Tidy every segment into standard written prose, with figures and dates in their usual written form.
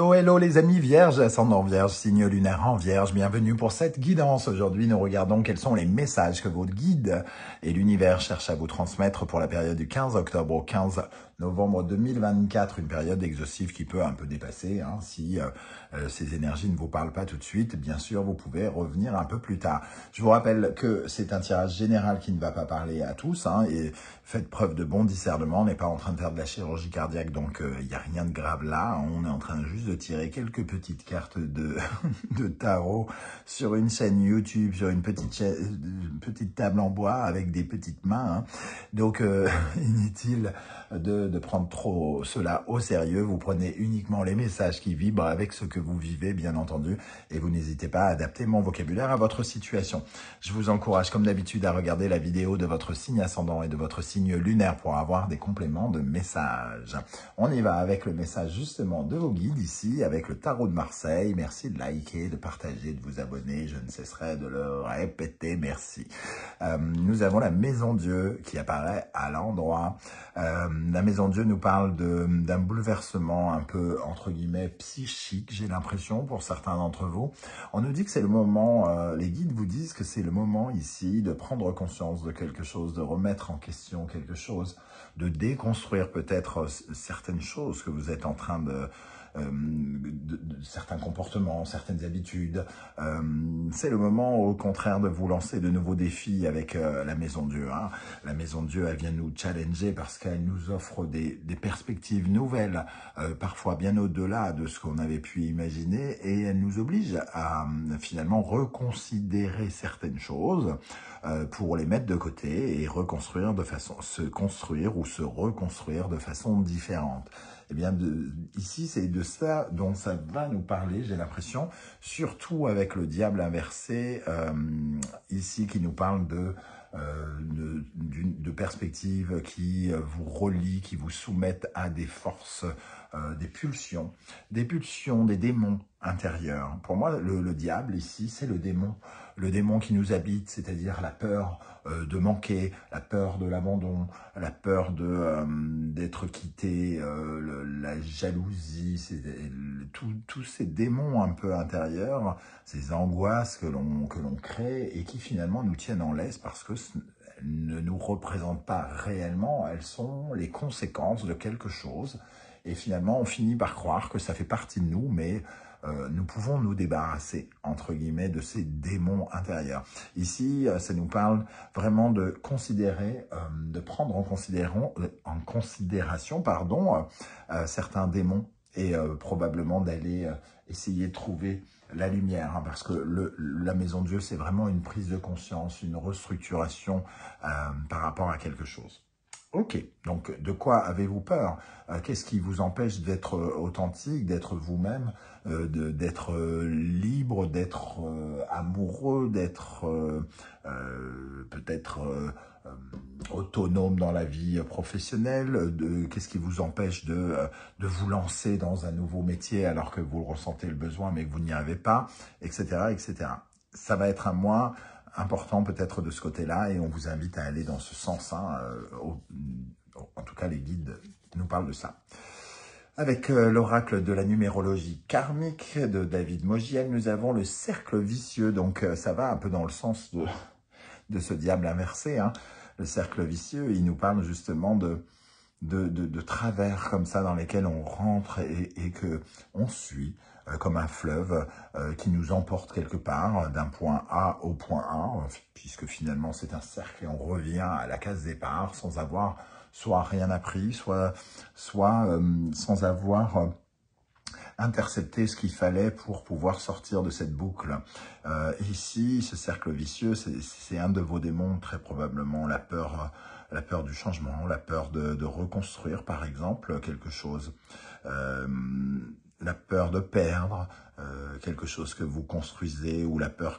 Hello, hello les amis vierges, ascendant vierge, signe lunaire en vierge, bienvenue pour cette guidance. Aujourd'hui, nous regardons quels sont les messages que votre guide et l'univers cherchent à vous transmettre pour la période du 15 octobre au 15 novembre 2024, une période exhaustive qui peut un peu dépasser. Si ces énergies ne vous parlent pas tout de suite, bien sûr, vous pouvez revenir un peu plus tard. Je vous rappelle que c'est un tirage général qui ne va pas parler à tous, et faites preuve de bon discernement. On n'est pas en train de faire de la chirurgie cardiaque, donc il n'y a rien de grave là. On est en train juste de tirer quelques petites cartes de tarot sur une chaîne YouTube, sur une petite table en bois avec des petites mains. Donc, inutile de prendre trop cela au sérieux. Vous prenez uniquement les messages qui vibrent avec ce que vous vivez, bien entendu, et vous n'hésitez pas à adapter mon vocabulaire à votre situation. Je vous encourage, comme d'habitude, à regarder la vidéo de votre signe ascendant et de votre signe lunaire pour avoir des compléments de messages. On y va avec le message justement de vos guides ici, avec le tarot de Marseille. Merci de liker, de partager, de vous abonner. Je ne cesserai de le répéter. Merci. Nous avons la Maison Dieu qui apparaît à l'endroit. La Maison Dieu nous parle d'un bouleversement un peu, entre guillemets, psychique, j'ai l'impression, pour certains d'entre vous. On nous dit que c'est le moment, les guides vous disent que c'est le moment ici de prendre conscience de quelque chose, de remettre en question quelque chose, de déconstruire peut-être certaines choses que vous êtes en train de certains comportements, certaines habitudes. C'est le moment, au contraire, de vous lancer de nouveaux défis avec la Maison Dieu. La Maison Dieu, elle vient nous challenger parce qu'elle nous offre des perspectives nouvelles, parfois bien au-delà de ce qu'on avait pu imaginer, et elle nous oblige à finalement reconsidérer certaines choses pour les mettre de côté et reconstruire se construire ou se reconstruire de façon différente. Eh bien, ici, c'est de ça dont ça va nous parler, j'ai l'impression, surtout avec le diable inversé, ici, qui nous parle de perspectives qui vous relient, qui vous soumettent à des forces, des pulsions, des démons intérieurs. Pour moi, le diable, ici, c'est le démon qui nous habite, c'est-à-dire la peur de manquer, la peur de l'abandon, la peur d'être quitté, la jalousie, tous ces démons un peu intérieurs, ces angoisses que l'on crée et qui finalement nous tiennent en laisse parce que ne nous représentent pas réellement, elles sont les conséquences de quelque chose. Et finalement, on finit par croire que ça fait partie de nous, mais nous pouvons nous débarrasser, entre guillemets, de ces démons intérieurs. Ici, ça nous parle vraiment de considérer, de prendre en considération, certains démons et probablement d'aller essayer de trouver la lumière, parce que la Maison Dieu, c'est vraiment une prise de conscience, une restructuration par rapport à quelque chose. Ok, donc de quoi avez-vous peur? Qu'est-ce qui vous empêche d'être authentique, d'être vous-même, d'être libre, d'être amoureux, d'être peut-être autonome dans la vie professionnelle? Qu'est-ce qui vous empêche de vous lancer dans un nouveau métier alors que vous ressentez le besoin mais que vous n'y arrivez pas, etc., etc. Ça va être un mois important peut-être de ce côté-là, et on vous invite à aller dans ce sens. En tout cas, les guides nous parlent de ça. Avec l'oracle de la numérologie karmique de David Mogiel, nous avons le cercle vicieux. Donc, ça va un peu dans le sens de ce diable inversé. Le cercle vicieux, il nous parle justement de travers comme ça dans lesquels on rentre et que on suit comme un fleuve qui nous emporte quelque part d'un point A au point A, puisque finalement c'est un cercle et on revient à la case départ sans avoir soit rien appris, soit sans avoir intercepté ce qu'il fallait pour pouvoir sortir de cette boucle. Ici, ce cercle vicieux, c'est un de vos démons, très probablement la peur du changement, la peur de reconstruire, par exemple, quelque chose. La peur de perdre quelque chose que vous construisez, ou la peur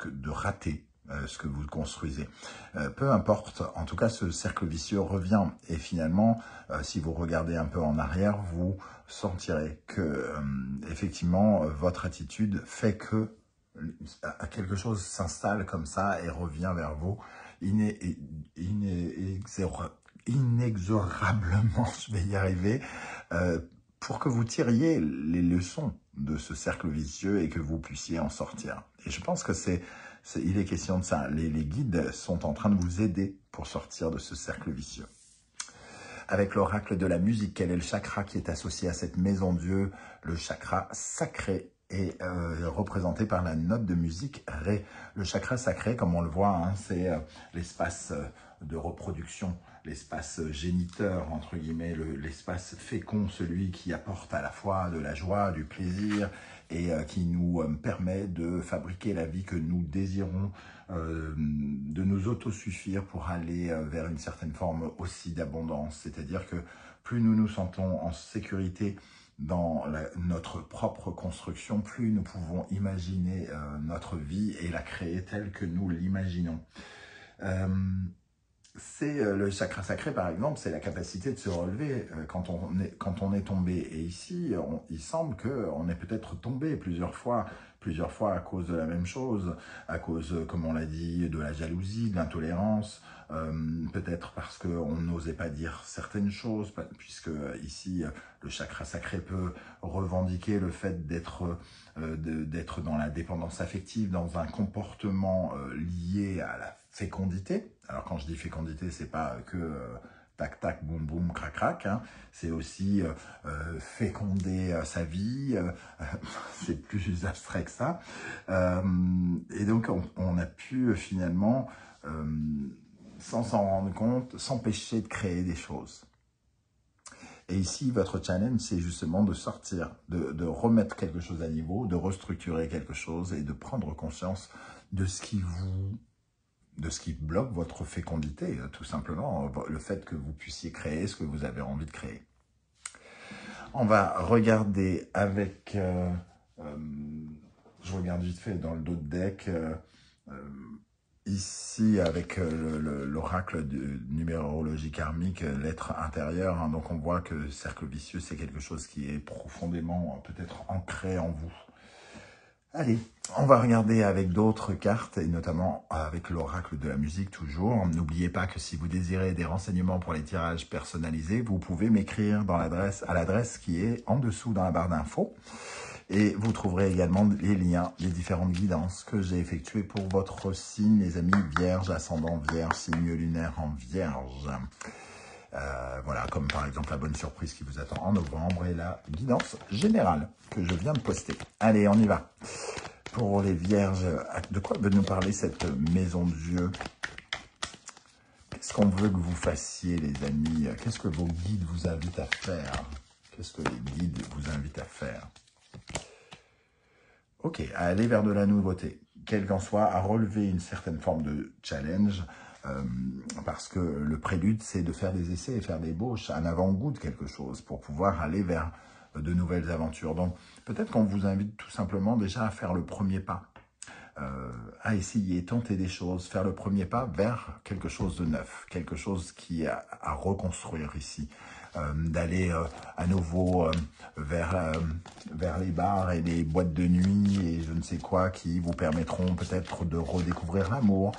de rater ce que vous construisez. Peu importe, en tout cas, ce cercle vicieux revient. Et finalement, si vous regardez un peu en arrière, vous sentirez que, effectivement, votre attitude fait que quelque chose s'installe comme ça et revient vers vous inexorablement, je vais y arriver, pour que vous tiriez les leçons de ce cercle vicieux et que vous puissiez en sortir. Et je pense que il est question de ça. Les guides sont en train de vous aider pour sortir de ce cercle vicieux. Avec l'oracle de la musique, quel est le chakra qui est associé à cette maison Dieu? Le chakra sacré est représenté par la note de musique Ré. Le chakra sacré, comme on le voit, hein, c'est l'espace de reproduction, l'espace géniteur, entre guillemets, l'espace fécond, celui qui apporte à la fois de la joie, du plaisir et qui nous permet de fabriquer la vie que nous désirons, de nous autosuffire pour aller vers une certaine forme aussi d'abondance. C'est-à-dire que plus nous nous sentons en sécurité dans notre propre construction, plus nous pouvons imaginer notre vie et la créer telle que nous l'imaginons. C'est le chakra sacré, par exemple, c'est la capacité de se relever quand on est tombé. Et ici, il semble qu'on est peut-être tombé plusieurs fois à cause de la même chose, à cause, comme on l'a dit, de la jalousie, de l'intolérance, peut-être parce qu'on n'osait pas dire certaines choses, puisque ici, le chakra sacré peut revendiquer le fait d'être dans la dépendance affective, dans un comportement lié à la fécondité. Alors quand je dis fécondité, c'est pas que tac tac boum boum crac crac, hein. C'est aussi féconder sa vie, c'est plus abstrait que ça. Et donc on a pu finalement, sans s'en rendre compte, s'empêcher de créer des choses. Et ici, votre challenge, c'est justement de sortir, de remettre quelque chose à niveau, de restructurer quelque chose et de prendre conscience de ce qui bloque votre fécondité, tout simplement, le fait que vous puissiez créer ce que vous avez envie de créer. On va regarder avec, je regarde vite fait dans le dos de deck, ici avec l'oracle de numérologie karmique, l'être intérieur, hein, donc on voit que le cercle vicieux, c'est quelque chose qui est profondément peut-être ancré en vous. Allez, on va regarder avec d'autres cartes, et notamment avec l'oracle de la musique toujours. N'oubliez pas que si vous désirez des renseignements pour les tirages personnalisés, vous pouvez m'écrire à l'adresse qui est en dessous dans la barre d'infos. Et vous trouverez également les liens des différentes guidances que j'ai effectuées pour votre signe, les amis, Vierge, ascendant Vierge, signe lunaire en Vierge. Voilà, comme par exemple la bonne surprise qui vous attend en novembre et la guidance générale que je viens de poster. Allez, on y va. Pour les vierges, de quoi veut nous parler cette maison de Dieu? Qu'est-ce qu'on veut que vous fassiez, les amis? Qu'est-ce que vos guides vous invitent à faire? Qu'est-ce que les guides vous invitent à faire? Ok, à aller vers de la nouveauté, quel qu'en soit, à relever une certaine forme de challenge, parce que le prélude, c'est de faire des essais et faire des ébauches, un avant-goût de quelque chose, pour pouvoir aller vers de nouvelles aventures. Donc, peut-être qu'on vous invite tout simplement déjà à faire le premier pas, à essayer, tenter des choses, faire le premier pas vers quelque chose de neuf, quelque chose qui est à reconstruire ici. D'aller à nouveau vers les bars et les boîtes de nuit et je ne sais quoi qui vous permettront peut-être de redécouvrir l'amour,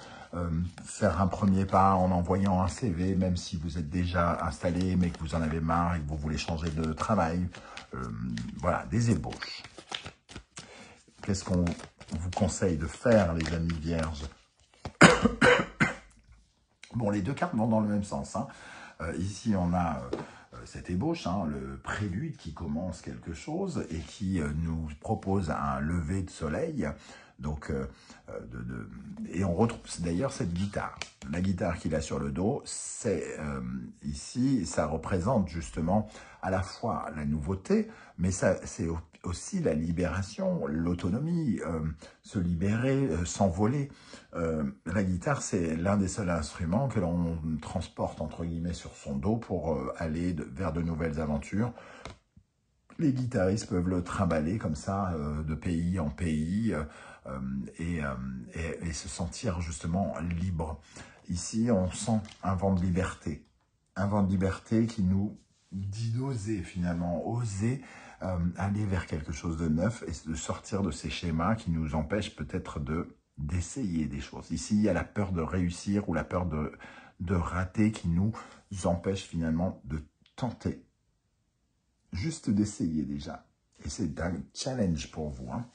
faire un premier pas en envoyant un CV, même si vous êtes déjà installé mais que vous en avez marre et que vous voulez changer de travail. Voilà, des ébauches. Qu'est-ce qu'on vous conseille de faire, les amis vierges? Bon, les deux cartes vont dans le même sens, hein. Ici, on a cette ébauche, hein, le prélude qui commence quelque chose et qui nous propose un lever de soleil. Donc, et on retrouve d'ailleurs cette guitare. La guitare qu'il a sur le dos, c'est ici, ça représente justement à la fois la nouveauté, mais c'est aussi la libération, l'autonomie, se libérer, s'envoler. La guitare, c'est l'un des seuls instruments que l'on transporte, entre guillemets, sur son dos pour aller vers de nouvelles aventures. Les guitaristes peuvent le trimballer comme ça, de pays en pays, et se sentir justement libre. Ici, on sent un vent de liberté. Un vent de liberté qui nous dit d'oser finalement, oser aller vers quelque chose de neuf et de sortir de ces schémas qui nous empêchent peut-être d'essayer des choses. Ici, il y a la peur de réussir ou la peur de rater qui nous empêche finalement de tenter juste d'essayer déjà. Et c'est un challenge pour vous. Hein.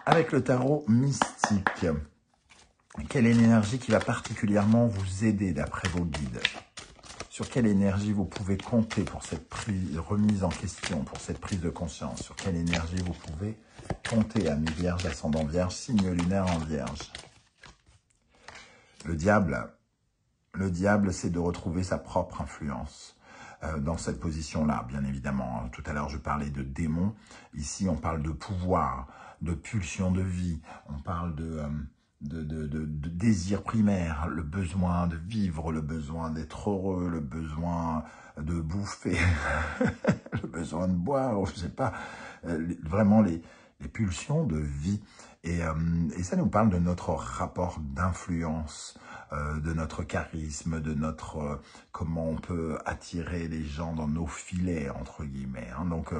Avec le tarot mystique, quelle est l'énergie qui va particulièrement vous aider d'après vos guides? Sur quelle énergie vous pouvez compter pour cette remise en question, pour cette prise de conscience? Sur quelle énergie vous pouvez compter, amis vierge, ascendant vierge, signe lunaire en vierge? Le diable, c'est de retrouver sa propre influence dans cette position-là, bien évidemment. Tout à l'heure, je parlais de démon. Ici, on parle de pouvoir, de pulsion de vie. On parle de désir primaire, le besoin de vivre, le besoin d'être heureux, le besoin de bouffer, le besoin de boire, je sais pas, vraiment les pulsions de vie. Et ça nous parle de notre rapport d'influence, de notre charisme, de notre comment on peut attirer les gens dans nos filets, entre guillemets. Hein. Donc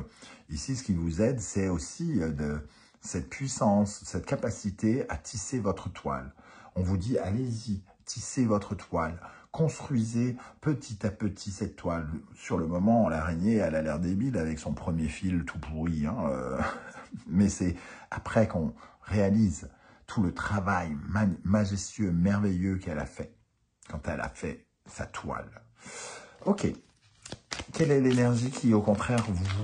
ici, ce qui vous aide, c'est aussi cette puissance, cette capacité à tisser votre toile. On vous dit, allez-y, tissez votre toile. Construisez petit à petit cette toile. Sur le moment, l'araignée, elle a l'air débile avec son premier fil tout pourri. Hein, mais c'est après qu'on réalise tout le travail majestueux, merveilleux qu'elle a fait, quand elle a fait sa toile. Ok. Quelle est l'énergie qui, au contraire, vous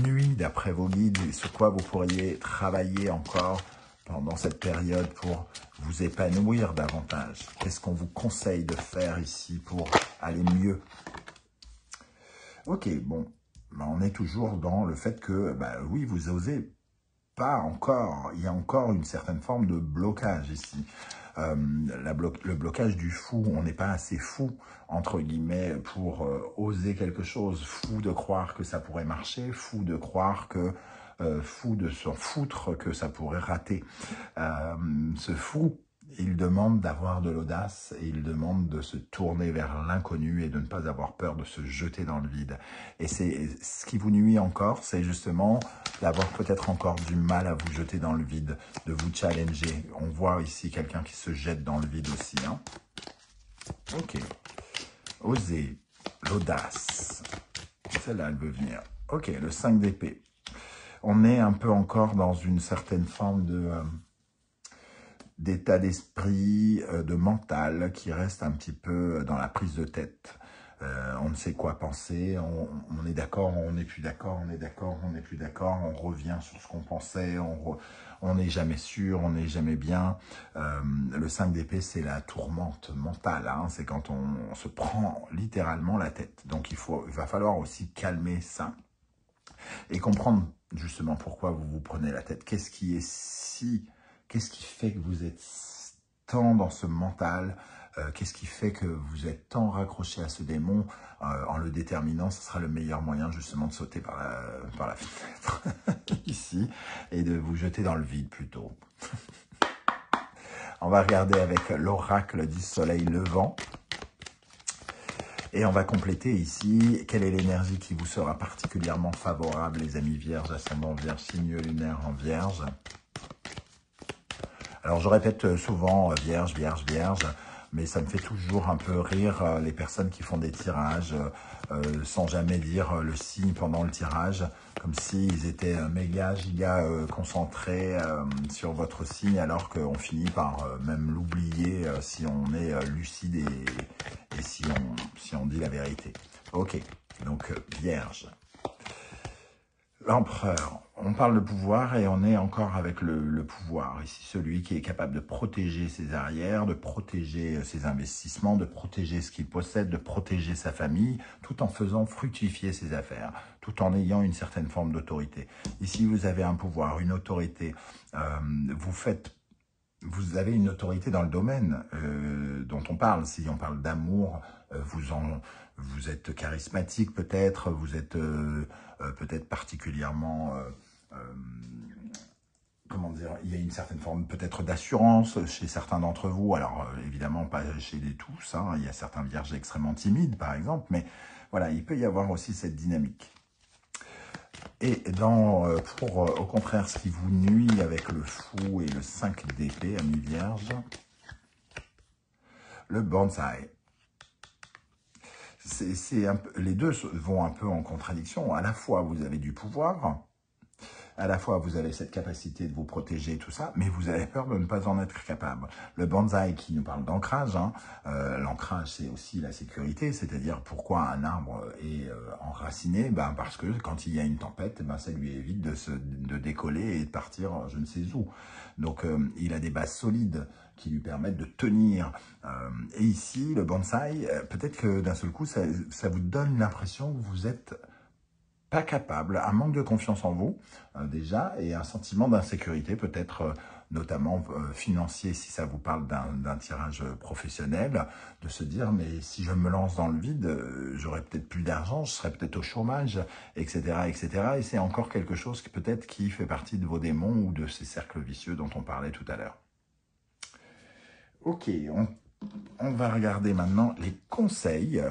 nuit d'après vos guides et sur quoi vous pourriez travailler encore pendant cette période pour vous épanouir davantage? Qu'est-ce qu'on vous conseille de faire ici pour aller mieux? Ok, bon, on est toujours dans le fait que, oui, vous osez pas encore. Il y a encore une certaine forme de blocage ici. Le blocage du fou, on n'est pas assez fou, entre guillemets, pour oser quelque chose. Fou de croire que ça pourrait marcher, fou de croire que, fou de s'en foutre que ça pourrait rater. Ce fou, il demande d'avoir de l'audace et il demande de se tourner vers l'inconnu et de ne pas avoir peur de se jeter dans le vide. Et c'est ce qui vous nuit encore, c'est justement d'avoir peut-être encore du mal à vous jeter dans le vide, de vous challenger. On voit ici quelqu'un qui se jette dans le vide aussi. Hein. Ok. Oser, l'audace. Celle-là, elle veut venir. Ok, le 5 d'épée. On est un peu encore dans une certaine forme d'état d'esprit, de mental, qui reste un petit peu dans la prise de tête. On ne sait quoi penser, on est d'accord, on n'est plus d'accord, on est d'accord, on n'est plus d'accord, on revient sur ce qu'on pensait, on n'est jamais sûr, on n'est jamais bien. Le 5 d'épée, c'est la tourmente mentale, hein, c'est quand on se prend littéralement la tête. Donc il va falloir aussi calmer ça et comprendre justement pourquoi vous vous prenez la tête. Qu'est-ce qui fait que vous êtes tant dans ce mental? Qu'est-ce qui fait que vous êtes tant raccroché à ce démon? En le déterminant, ce sera le meilleur moyen justement de sauter par la fenêtre ici et de vous jeter dans le vide plutôt. On va regarder avec l'oracle du soleil levant. Et on va compléter ici, quelle est l'énergie qui vous sera particulièrement favorable, les amis vierges, ascendant vierge, signe lunaire en vierge. Alors, je répète souvent vierge, vierge, vierge, mais ça me fait toujours un peu rire les personnes qui font des tirages sans jamais dire le signe pendant le tirage, comme s'ils étaient méga, giga concentrés sur votre signe, alors qu'on finit par même l'oublier si on est lucide et si on dit la vérité. Ok, donc vierge. L'empereur, on parle de pouvoir et on est encore avec le pouvoir. Ici, celui qui est capable de protéger ses arrières, de protéger ses investissements, de protéger ce qu'il possède, de protéger sa famille, tout en faisant fructifier ses affaires, tout en ayant une certaine forme d'autorité. Ici, vous avez un pouvoir, une autorité. Vous avez une autorité dans le domaine dont on parle. Si on parle d'amour, vous êtes charismatique peut-être, vous êtes peut-être particulièrement, comment dire, il y a une certaine forme peut-être d'assurance chez certains d'entre vous. Alors évidemment pas chez les tous, hein. Il y a certains vierges extrêmement timides par exemple, mais voilà, il peut y avoir aussi cette dynamique. Et au contraire, ce qui vous nuit avec le fou et le 5 d'épée, amis vierges, le bonsaï. les deux vont un peu en contradiction. À la fois, vous avez du pouvoir, à la fois, vous avez cette capacité de vous protéger, tout ça, mais vous avez peur de ne pas en être capable. Le bonsaï qui nous parle d'ancrage, l'ancrage, c'est aussi la sécurité, c'est-à-dire pourquoi un arbre est enraciné, parce que quand il y a une tempête, ça lui évite de décoller et de partir je ne sais où. Donc, il a des bases solides qui lui permettent de tenir. Et ici, le bonsaï, peut-être que d'un seul coup, ça vous donne l'impression que vous êtes pas capable, un manque de confiance en vous, déjà, et un sentiment d'insécurité, peut-être notamment financier, si ça vous parle d'un tirage professionnel, de se dire, mais si je me lance dans le vide, j'aurai peut-être plus d'argent, je serai peut-être au chômage, etc., etc. Et c'est encore quelque chose qui peut-être qui fait partie de vos démons ou de ces cercles vicieux dont on parlait tout à l'heure. Ok, on va regarder maintenant les conseils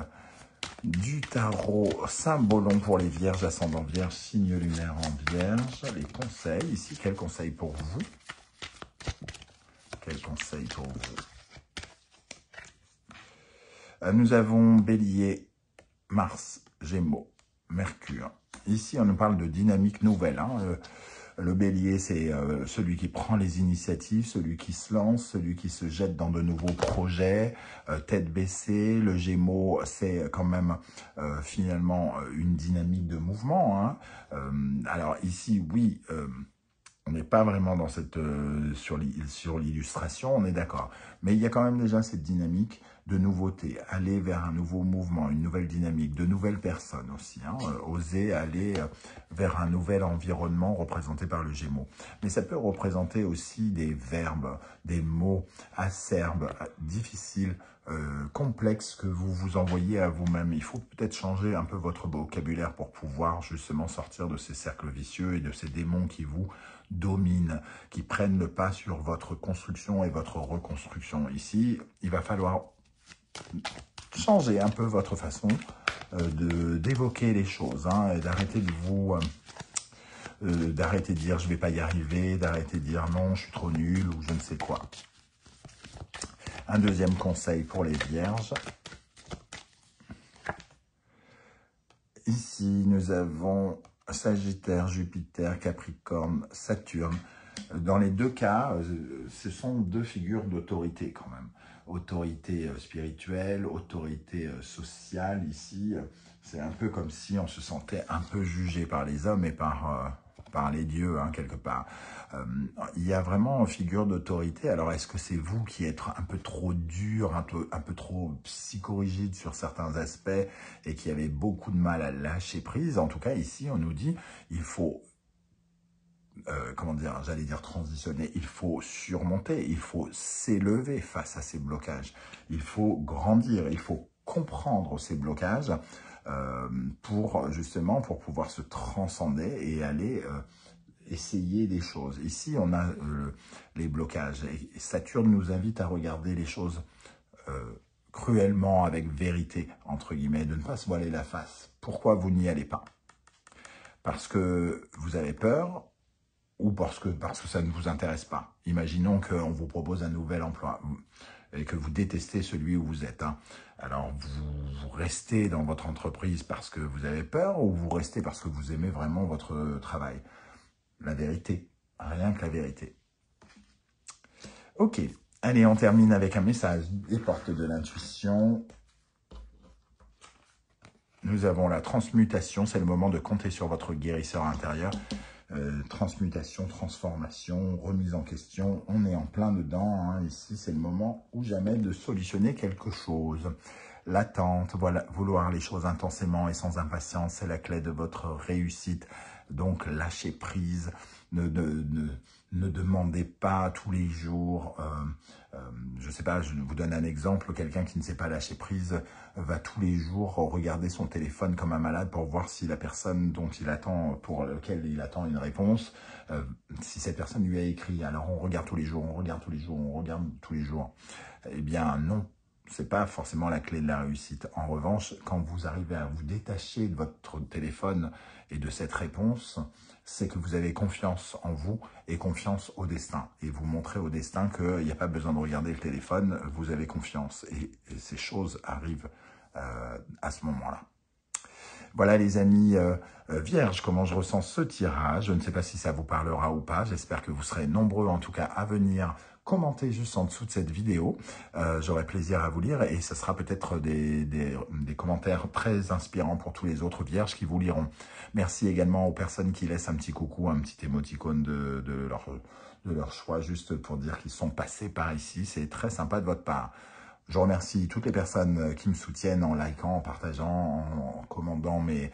du tarot Saint-Bolon pour les vierges, ascendant vierge, signe lunaire en vierge. Les conseils, ici, quels conseils pour vous? Quels conseils pour vous? Nous avons Bélier, Mars, Gémeaux, Mercure. Ici, on nous parle de dynamique nouvelle. Le Bélier, c'est celui qui prend les initiatives, celui qui se lance, celui qui se jette dans de nouveaux projets, tête baissée. Le Gémeaux, c'est quand même finalement une dynamique de mouvement. Alors ici, oui, on n'est pas vraiment dans cette sur l'illustration, on est d'accord. Mais il y a quand même déjà cette dynamique de nouveauté, aller vers un nouveau mouvement, une nouvelle dynamique, de nouvelles personnes aussi. Oser aller vers un nouvel environnement représenté par le Gémeaux. Mais ça peut représenter aussi des verbes, des mots acerbes, difficiles, complexes que vous vous envoyez à vous-même. Il faut peut-être changer un peu votre vocabulaire pour pouvoir justement sortir de ces cercles vicieux et de ces démons qui vous dominent, qui prennent le pas sur votre construction et votre reconstruction. Ici, il va falloir changer un peu votre façon d'évoquer les choses, et d'arrêter de vous... d'arrêter de dire je vais pas y arriver, d'arrêter de dire non, je suis trop nul ou je ne sais quoi. Un deuxième conseil pour les vierges. Ici, nous avons Sagittaire, Jupiter, Capricorne, Saturne. Dans les deux cas, ce sont deux figures d'autorité quand même. Autorité spirituelle, autorité sociale. Ici, c'est un peu comme si on se sentait un peu jugé par les hommes et par les dieux, quelque part. Il y a vraiment une figure d'autorité. Alors, est-ce que c'est vous qui êtes un peu trop dur, un peu trop psychorigide sur certains aspects et qui avez beaucoup de mal à lâcher prise? En tout cas, ici, on nous dit il faut... comment dire, j'allais dire transitionner, il faut surmonter, il faut s'élever face à ces blocages, il faut grandir, il faut comprendre ces blocages pour pouvoir se transcender et aller essayer des choses. Ici, on a les blocages et Saturne nous invite à regarder les choses cruellement, avec vérité, entre guillemets, de ne pas se voiler la face. Pourquoi vous n'y allez pas? Parce que vous avez peur, ou parce que ça ne vous intéresse pas. Imaginons qu'on vous propose un nouvel emploi et que vous détestez celui où vous êtes. Alors, vous restez dans votre entreprise parce que vous avez peur ou vous restez parce que vous aimez vraiment votre travail? La vérité, rien que la vérité. Ok, allez, on termine avec un message des portes de l'intuition. Nous avons la transmutation, c'est le moment de compter sur votre guérisseur intérieur. Transmutation, transformation, remise en question, on est en plein dedans. Ici, c'est le moment ou jamais de solutionner quelque chose. L'attente, voilà, vouloir les choses intensément et sans impatience, c'est la clé de votre réussite. Donc, lâchez prise, ne demandez pas tous les jours. Je ne sais pas, je vous donne un exemple. Quelqu'un qui ne sait pas lâcher prise va tous les jours regarder son téléphone comme un malade pour voir si la personne pour laquelle il attend une réponse, si cette personne lui a écrit. Alors, on regarde tous les jours, on regarde tous les jours, on regarde tous les jours. Eh bien, non. C'est pas forcément la clé de la réussite. En revanche, quand vous arrivez à vous détacher de votre téléphone et de cette réponse, c'est que vous avez confiance en vous et confiance au destin. Et vous montrez au destin qu'il n'y a pas besoin de regarder le téléphone, vous avez confiance. Et ces choses arrivent à ce moment-là. Voilà les amis vierges, comment je ressens ce tirage. Je ne sais pas si ça vous parlera ou pas. J'espère que vous serez nombreux en tout cas à venir commenter juste en dessous de cette vidéo. J'aurai plaisir à vous lire et ce sera peut-être des commentaires très inspirants pour tous les autres vierges qui vous liront. Merci également aux personnes qui laissent un petit coucou, un petit émoticône de leur choix juste pour dire qu'ils sont passés par ici. C'est très sympa de votre part. Je remercie toutes les personnes qui me soutiennent en likant, en partageant, en commandant mes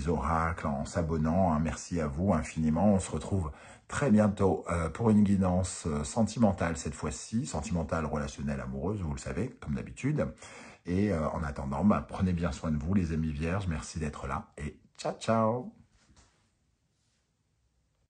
oracles, en s'abonnant. Merci à vous infiniment. On se retrouve très bientôt pour une guidance sentimentale cette fois-ci, sentimentale, relationnelle, amoureuse, vous le savez, comme d'habitude. Et en attendant, prenez bien soin de vous les amis vierges. Merci d'être là et ciao, ciao!